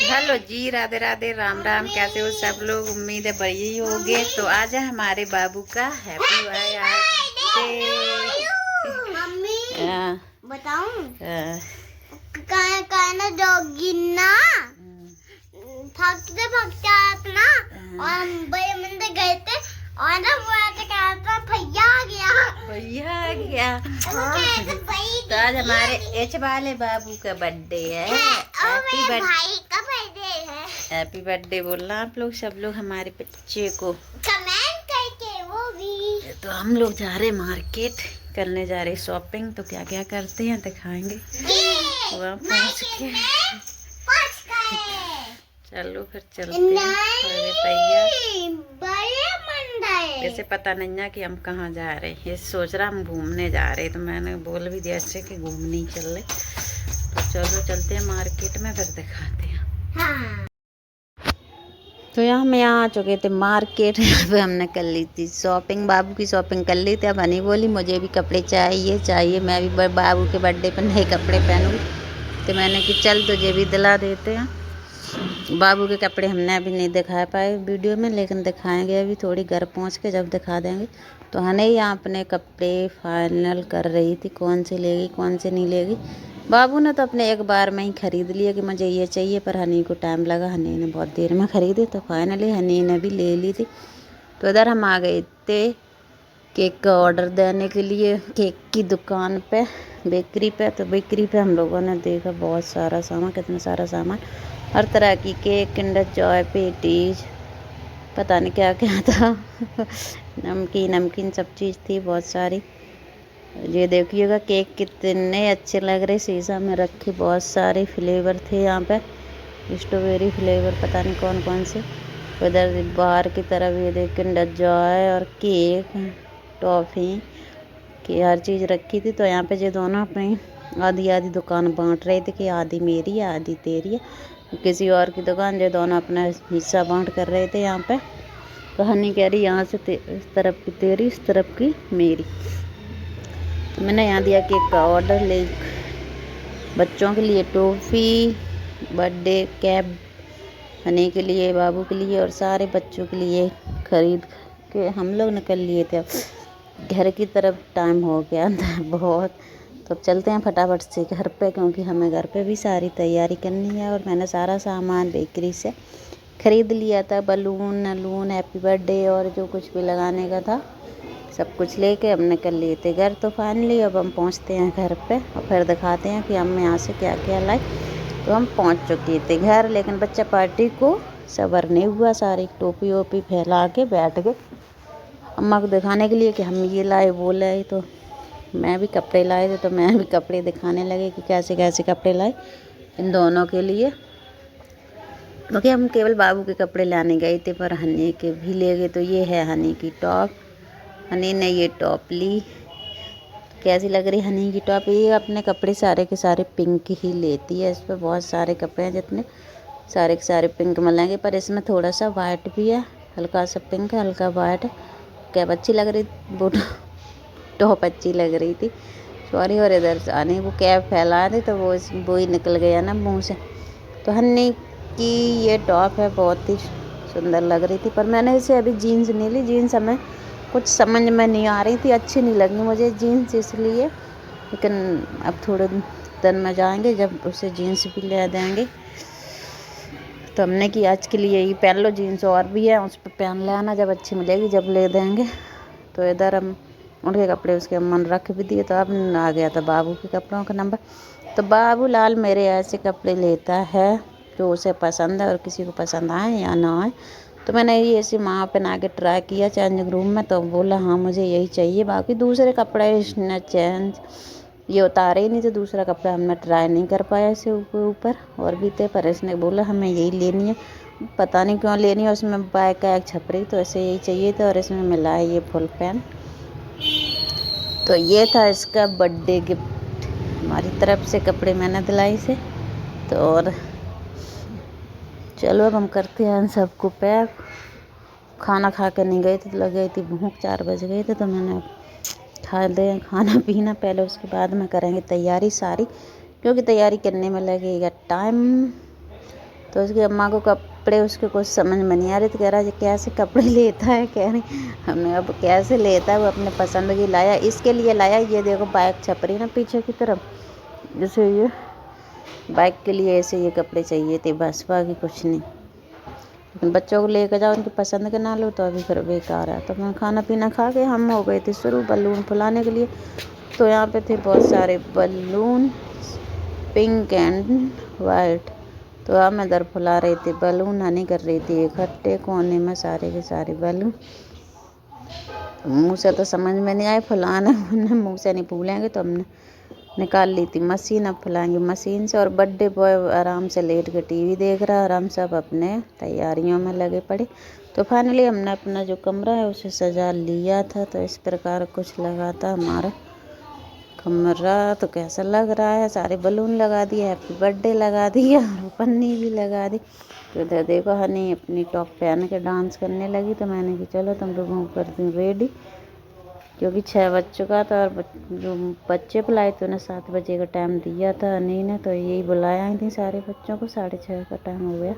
Hello जी, राधे राधे, राम राम। कैसे हो सब लोग? उम्मीद है बढ़िया ही होगे। तो आज है हमारे बाबू का हैप्पी बर्थडे। बताऊं ना डॉगी ना भागते भागते आया था ना, और हम बड़े मंदिर गए थे और ना वो ऐसे कहा था भैया आ गया, भैया आ गया। तो आज हमारे एच वाले बाबू का बर्थडे है। हैप्पी भाई का बर्थडे है। हैप्पी बर्थडे बोलना आप लोग, सब लोग हमारे बच्चे को कमेंट करके वो भी। तो हम लोग जा रहे मार्केट करने, जा रहे शॉपिंग। तो क्या क्या करते हैं दिखाएंगे वहाँ पहुँच के। चलो फिर चलते हैं। तैयार जैसे पता नहीं है कि हम कहाँ जा रहे हैं। ये सोच रहा हम घूमने जा रहे हैं, तो मैंने बोल भी दिया ऐसे कि घूमने ही चल रहे। तो चलो चलते हैं मार्केट में, फिर दिखाते हैं। हाँ। तो यहाँ आ चुके थे मार्केट। यहाँ पे हमने कर ली थी शॉपिंग, बाबू की शॉपिंग कर ली थी। अब हनी बोली मुझे भी कपड़े चाहिए, मैं भी बाबू के बर्थडे पर नए कपड़े पहनूँगी। तो मैंने कि चल तुझे भी दिला देते हैं। बाबू के कपड़े हमने अभी नहीं दिखा पाए वीडियो में, लेकिन दिखाएंगे अभी थोड़ी घर पहुंच के जब दिखा देंगे। तो हने यहाँ अपने कपड़े फाइनल कर रही थी, कौन से लेगी कौन से नहीं लेगी। बाबू ने तो अपने एक बार में ही ख़रीद लिया कि मुझे ये चाहिए, पर हनी को टाइम लगा। हनी ने बहुत देर में ख़रीदी, तो फाइनली हनी ने भी ले ली थी। तो इधर हम आ गए थे केक का ऑर्डर देने के लिए, केक की दुकान पे, बेकरी पे। तो बेकरी पे हम लोगों ने देखा बहुत सारा सामान, कितना सारा सामान, हर तरह की केक, किंडर जॉय, पेटीज, पता नहीं क्या क्या था। नमकीन सब चीज़ थी बहुत सारी। ये देखिएगा केक कितने अच्छे लग रहे, शीशा में रखे। बहुत सारे फ्लेवर थे यहाँ पे, स्ट्रॉबेरी फ्लेवर, पता नहीं कौन कौन से। उधर बाहर की तरफ ये देख किंडर जॉय और केक, टॉफ़ी की हर चीज़ रखी थी। तो यहाँ पे ये दोनों अपनी आधी आधी दुकान बांट रहे थे कि आधी मेरी है आधी तेरी है, किसी और की दुकान। जो दोनों अपना हिस्सा बांट कर रहे थे यहाँ पे। तो हनी कह रही यहाँ से इस तरफ की तेरी, इस तरफ की मेरी। तो मैंने यहाँ दिया केक का ऑर्डर, ले बच्चों के लिए टॉफ़ी, बर्थडे कैप हनी के लिए, बाबू के लिए और सारे बच्चों के लिए ख़रीद के हम लोग निकल लिए थे। अब घर की तरफ टाइम हो गया था बहुत। तो अब चलते हैं फटाफट से घर पे, क्योंकि हमें घर पे भी सारी तैयारी करनी है। और मैंने सारा सामान बेकरी से ख़रीद लिया था, बलून हैप्पी बर्थडे और जो कुछ भी लगाने का था सब कुछ लेके अब निकल लिए थे घर। तो फाइनली अब हम पहुंचते हैं घर पे और फिर दिखाते हैं कि हम यहाँ से क्या क्या लाए। तो हम पहुंच चुके थे घर, लेकिन बच्चा पार्टी को सबर नहीं हुआ, सारी टोपी वोपी फैला के बैठ गए अम्मा को दिखाने के लिए कि हम ये लाए वो लाए। तो मैं भी कपड़े लाए थे, तो मैं भी कपड़े दिखाने लगे कि कैसे कैसे कपड़े लाए इन दोनों के लिए। क्योंकि हम केवल बाबू के कपड़े लाने गए थे, पर हनी के भी ले गए। तो ये है हनी की टॉप, हनी ने ये टॉप ली। कैसी लग रही हनी की टॉप? ये अपने कपड़े सारे के सारे पिंक ही लेती है। इस पर बहुत सारे कपड़े हैं, जितने सारे के सारे पिंक मिलेंगे, पर इसमें थोड़ा सा वाइट भी है, हल्का सा पिंक है, हल्का वाइट है। कैप अच्छी लग रही, वो टॉप अच्छी लग रही थी, सॉरी। और इधर से आने वो कैप फैला दी, तो वो ही निकल गया ना मुंह से। तो हनी की ये टॉप है, बहुत ही सुंदर लग रही थी, पर मैंने इसे अभी जीन्स नहीं ली। जीन्स हमें कुछ समझ में नहीं आ रही थी, अच्छी नहीं लगी मुझे जीन्स, इसलिए। लेकिन अब थोड़े दिन में जाएंगे जब उसे जीन्स भी ले देंगे। तो हमने कि आज के लिए ही पहन लो, जीन्स और भी है उस पर पहन लेना, जब अच्छी मिलेगी जब ले देंगे। तो इधर हम उनके कपड़े उसके मन रख भी दिए। तो अब आ गया था बाबू के कपड़ों का नंबर। तो बाबू लाल मेरे ऐसे कपड़े लेता है जो उसे पसंद है, और किसी को पसंद आए या ना आए। तो मैंने ये ऐसे वहाँ पहना के ट्राई किया चेंजिंग रूम में, तो बोला हाँ मुझे यही चाहिए। बाकी दूसरे कपड़े इसने चेंज ये उतारे ही नहीं, तो दूसरा कपड़ा हमने ट्राई नहीं कर पाया इसे ऊपर और भी थे, पर इसने बोला हमें यही लेनी है। पता नहीं क्यों लेनी है, उसमें बैक का एक छपरी, तो ऐसे यही चाहिए था। और इसमें मिला है ये फुल पैंट। तो ये था इसका बर्थडे गिफ्ट हमारी तरफ से, कपड़े मैंने दिलाई इसे। तो और चलो अब हम करते हैं सबको पैक। खाना खा के नहीं गए थे, तो लग गई थी भूख, 4 बज गए थे। तो मैंने खा लें खाना पीना पहले, उसके बाद में करेंगे तैयारी सारी, क्योंकि तैयारी करने में लगेगा टाइम। तो उसकी अम्मा को कपड़े उसके कुछ समझ में नहीं आ रही, तो कह रहा है कैसे कपड़े लेता है, कह रही हमने अब कैसे लेता है, वो अपने पसंद की लाया, इसके लिए लाया। ये देखो बाइक छप रही ना पीछे की तरफ, जैसे ये बाइक के लिए ऐसे ये कपड़े चाहिए थे बस, बाकी कुछ नहीं। लेकिन बच्चों को लेकर जाओ उनकी पसंद के ना लो तो अभी फिर बेकार है। तो मैं खाना पीना खा के हम हो गए थे शुरू बलून फुलाने के लिए। तो यहाँ पे थे बहुत सारे बलून, पिंक एंड वाइट। तो हम इधर फुला रहे थे बलून, हनी कर रही थी इकट्ठे कोने में सारे के सारे बलून। मुँह से तो समझ में नहीं आए फुलाना, मुँह से नहीं फूलेंगे, तो हमने निकाल ली थी मशीन, अब फुलाएंगे मशीन से। और बर्थडे बॉय आराम से लेट के टीवी देख रहा है और हम सब अपने तैयारियों में लगे पड़े। तो फाइनली हमने अपना जो कमरा है उसे सजा लिया था। तो इस प्रकार कुछ लगा था हमारा कमरा। तो कैसा लग रहा है, सारे बलून लगा दिए, हैप्पी बर्थडे लगा दिया और पन्नी भी लगा दी। तो इधर देखो हनी अपनी टॉप पहन के डांस करने लगी। तो मैंने कहा चलो तुम लोगों को कर दूँ रेडी, क्योंकि 6 बज चुका था और जो बच्चे बुलाए थे उन्हें 7 बजे का टाइम दिया था हनी ने। तो यही बुलाया थी सारे बच्चों को, 6:30 का टाइम हो गया।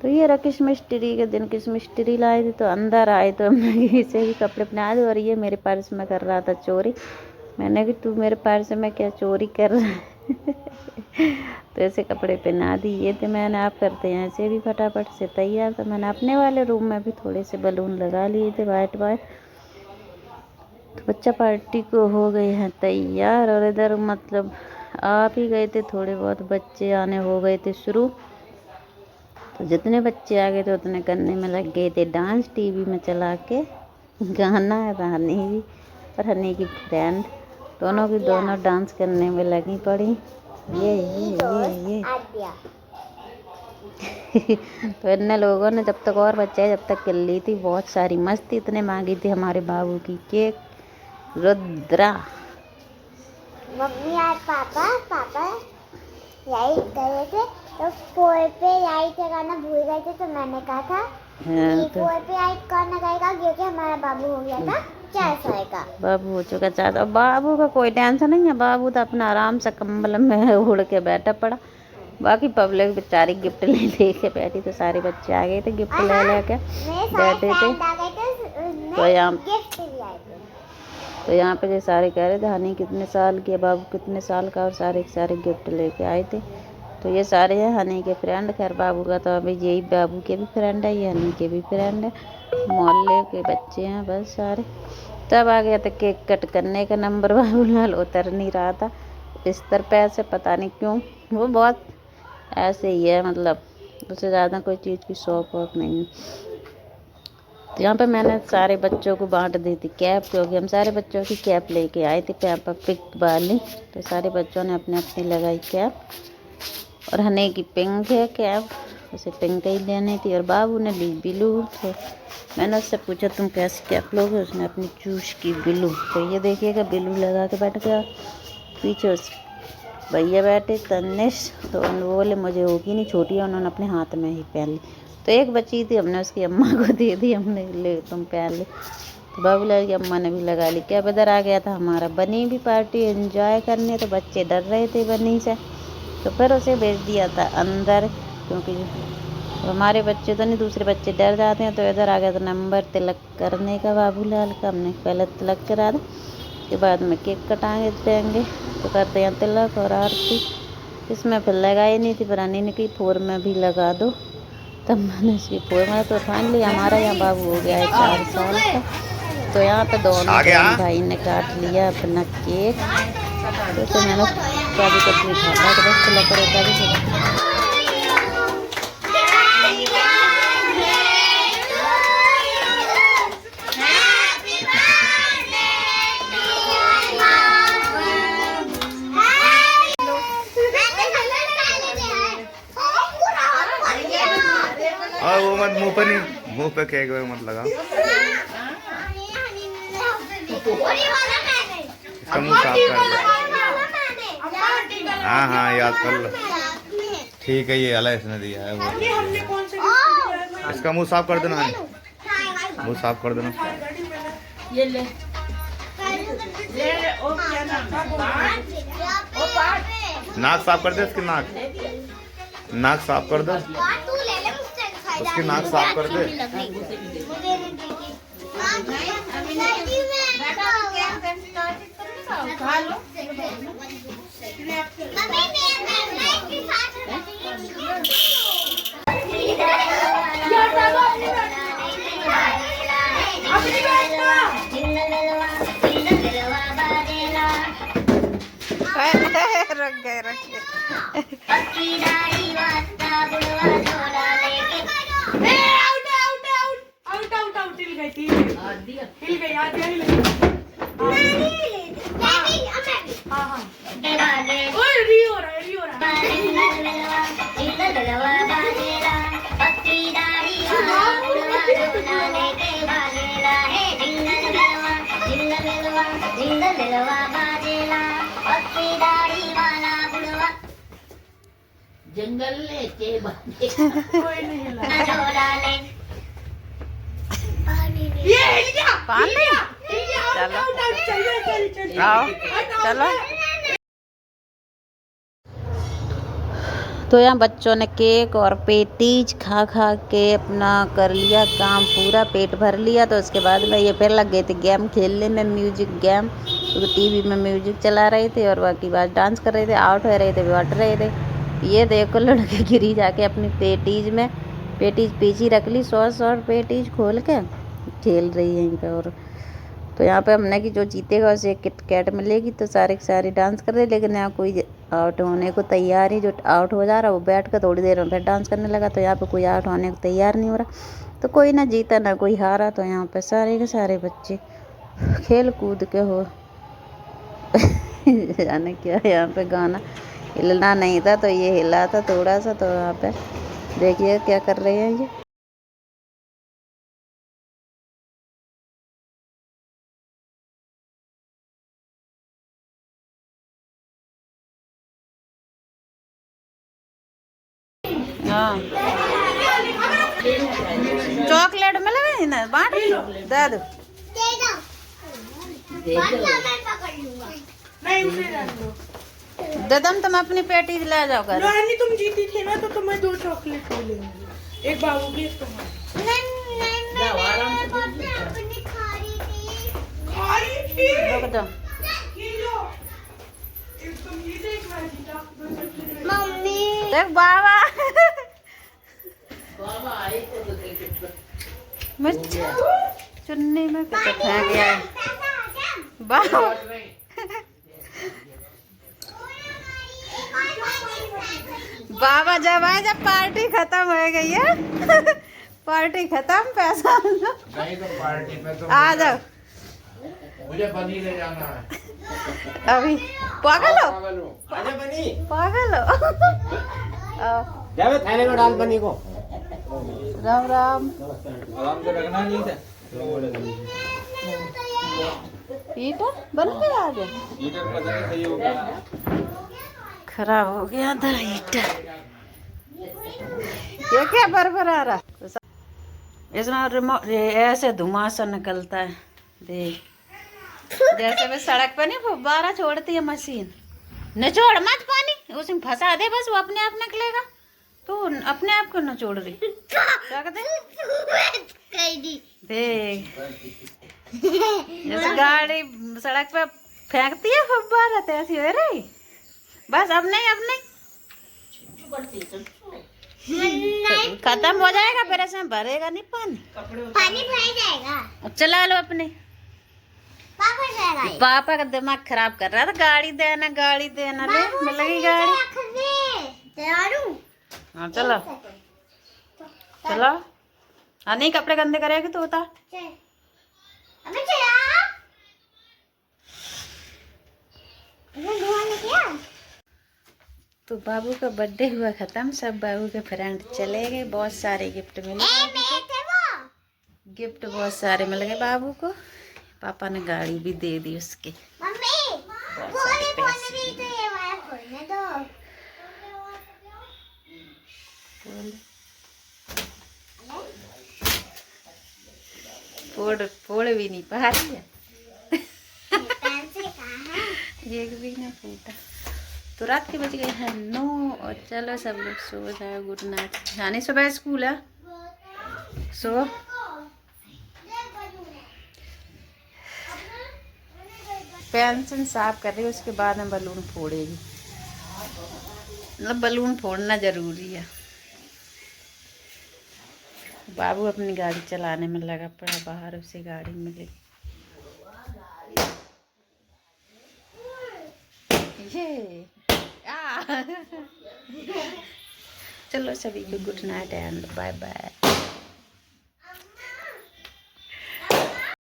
तो ये रहा किशमिश ट्री के दिन, किशमिश ट्री लाए थे। तो अंदर आए तो हमने इसे भी कपड़े पहना दे, और ये मेरे पर्स में कर रहा था चोरी। मैंने कि तू मेरे पर्स में क्या चोरी कर रहा है तो ऐसे कपड़े पहना दिए थे मैंने। आप करते हैं ऐसे भी फटाफट से तैयार। तो मैंने अपने वाले रूम में भी थोड़े से बलून लगा लिए थे वाइट वाइट। तो बच्चा पार्टी को हो गए हैं तैयार। और इधर मतलब आप ही गए थे, थोड़े बहुत बच्चे आने हो गए थे शुरू। तो जितने बच्चे आ गए थे उतने करने में लग गए थे डांस, टीवी में चला के गाना। हनी भी और हनी की फ्रेंड दोनों की दोनों डांस करने में लगी पड़ी। ये तो इन लोगों ने जब तक और बच्चे जब तक कर ली थी बहुत सारी मस्ती। इतने मांगी थी हमारे बाबू की केक रुद्रा। मम्मी और पापा यही गए थे, तो फोर पे लाइट लगाना भूल गए थे। तो मैंने कहा था कि तो 4 पे लाइट कौन लगाएगा, क्योंकि हमारा बाबू हो गया था 4 साल का। बाबू हो चुका 4। और बाबू का कोई टेंशन नहीं है, बाबू तो अपना आराम से कंबल में उड़ के बैठा पड़ा। बाकी पब्लिक बेचारी गिफ्ट ले के बैठी। तो सारे बच्चे आ गए थे गिफ्ट ले लेके बैठे थे। तो यहाँ पे जो सारे कह रहे थे हनी कितने साल की है, बाबू कितने साल का, और सारे के सारे गिफ्ट लेके आए थे। तो ये सारे हैं हनी के फ्रेंड। खैर बाबू का तो अभी यही बाबू के भी फ्रेंड है, ये हनी के भी फ्रेंड है, मोहल्ले के बच्चे हैं बस सारे। तब आ गया था केक कट करने का नंबर। बाबू लाल उतर नहीं रहा था बिस्तर पे ऐसे, पता नहीं क्यों, वो बहुत ऐसे ही है, मतलब उससे ज़्यादा कोई चीज़ की शौक वौक नहीं। तो यहाँ पे मैंने सारे बच्चों को बांट दी थी कैप, क्योंकि हम सारे बच्चों की कैप लेके आए थे पेपा पिक वाली। तो सारे बच्चों ने अपने अपनी लगाई कैप। और हनी की पिंक है कैप, उसे पिंक ही लेनी थी। और बाबू ने ली ब्लू। तो मैंने उससे पूछा तुम कैसी कैप लोगे, उसने अपनी चूज की ब्लू। तो ये देखिएगा ब्लू लगा के बैठ गया। पीछे उस भैया बैठे तनिष, तो वो बोले मुझे होगी नहीं, छोटी है, उन्होंने अपने हाथ में ही पहन ली। तो एक बची थी, हमने उसकी अम्मा को दे दी, हमने ले तुम पहन ले। तो बाबूलाल की अम्मा ने भी लगा ली। क्या इधर आ गया था हमारा बनी भी पार्टी एंजॉय करने। तो बच्चे डर रहे थे बनी से, तो फिर उसे भेज दिया था अंदर, क्योंकि हमारे बच्चे तो नहीं, दूसरे बच्चे डर जाते हैं। तो इधर आ गया था नंबर तिलक करने का बाबूलाल का। हमने पहले तिलक करा था, उसके बाद में केक कटाएंगे देंगे। तो करते हैं तिलक और आरती। इसमें फिर लगाई नहीं थी, पर हनी ने की 4 में भी लगा दो, तब मैंने इसकी 4 में। तो फाइनली हमारा यहाँ बाबू हो गया है 4 साल का। तो यहाँ पे दोनों भाई ने काट लिया अपना केक। तो मैंने कभी कुछ नहीं खाता, तो बस तिलक करो कभी। और वो मत मुंह पे नहीं, मुंह पे केक मत लगा, इसका मुंह साफ कर लो। हाँ याद कर लो, ठीक है। ये अला इसने दिया है वो, इसका मुंह साफ कर देना, मुंह साफ कर देना। ये ले नाक साफ कर दे इसकी नाक। नाक साफ कर दो, और तू ले ले मुझसे खाई उसकी नाक साफ कर दे। जंगल लेके बांधे कोई नहीं हिला। ये हिल गया, चलो आओ चलो। तो यहाँ बच्चों ने केक और पेटीज खा खा के अपना कर लिया काम, पूरा पेट भर लिया। तो उसके बाद में ये फिर लग गए थे गेम खेलने में, म्यूजिक गेम। तो टीवी में म्यूजिक चला रहे थे और बाकी बात डांस कर रहे थे, आउट हो रहे थे, बैठ रहे थे। ये देखो लड़के गिरी जाके अपनी पेटीज में, पेटीज पीछे रख ली, 100 पेटीज खोल के खेल रही है यहीं पे। और तो यहाँ पे हमने कि जो जीतेगा उसे किट कैट मिलेगी। तो सारे के सारे डांस कर रहे, लेकिन यहाँ कोई आउट होने को तैयार ही, जो आउट हो जा रहा वो बैठ कर थोड़ी देर में फिर डांस करने लगा। तो यहाँ पे कोई आउट होने को तैयार नहीं हो रहा। तो कोई ना जीता ना कोई हारा। तो यहाँ पे सारे के सारे बच्चे खेल कूद के हो जाने क्या। यहाँ पे गाना हिलना नहीं था तो ये हिला था थोड़ा सा। तो यहाँ पे देखिए क्या कर रहे हैं ये। हाँ चॉकलेट मिलेगा ना, बांट दे दो। ददम तुम अपनी पेटी ले जाओ घर। रानी तुम जीती थी ना तो तुम्हें 2 चॉकलेट मिलेंगे, एक बाबू की एक तुम्हारी। रुक जाओ। मम्मी देख बाबा मिर्च चुन्नी में कितना फेंक गया है बाबा। बाबा जब आए, जब पार्टी खत्म हो गई है पार्टी खत्म, पैसा नहीं तो पार्टी में तो आ जाओ। मुझे बनी ले जाना है। अभी पागल हो, आजा बनी, पागल हो। आओ। जावे थाने में डाल बनी को। राम राम। आराम से रखना नहीं था। हीटर बन गया आगे, हीटर पता नहीं सही होगा। खराब हो गया था हीटर। ये क्या बरबर आ रहा, इसमें रिमोट ऐसे धुआं सा निकलता है। देख जैसे मैं सड़क पे नहीं फुब्बारा छोड़ती है मशीन, निचोड़ मत पानी, उसमें फंसा दे बस, वो अपने आप निकलेगा। तो अपने आप को निचोड़ रही क्या कहते देख, जैसे गाड़ी सड़क पे फेंकती है फुब्बारा तो ऐसी हो रही। बस अब नहीं, अब नहीं, खत्म हो जाएगा फिर इसमें भरेगा नहीं पानी, पानी भर जाएगा। चला लो अपने। पापा जाएगा। पापा का दिमाग खराब कर रहा था, गाड़ी देना गाड़ी देना, ले मिलेगी गाड़ी। हाँ चलो चलो। हाँ नहीं कपड़े गंदे करेगी तो उतार। अबे चला। तो बाबू का बर्थडे हुआ खत्म, सब बाबू के फ्रेंड चले गए, बहुत सारे गिफ्ट मिले, गिफ्ट बहुत सारे मिल गए बाबू को। पापा ने गाड़ी भी दे दी उसके। मम्मी बोले बोले तो ये वाला खोलने दो। फोड़ भी नहीं पा रही है, पेंसिल कहाँ है? एक भी ना फूटा। तो रात के बज गए हैं 9 और चलो सब लोग सो जाओ। Good night. जाने सुबह स्कूल है, सो पेंसिल साफ कर रही है, उसके बाद में बलून फोड़ेगी। मतलब बलून फोड़ना जरूरी है। बाबू अपनी गाड़ी चलाने में लगा पड़ा, बाहर उसे गाड़ी मिली। ये चलो सभी को good night and bye bye.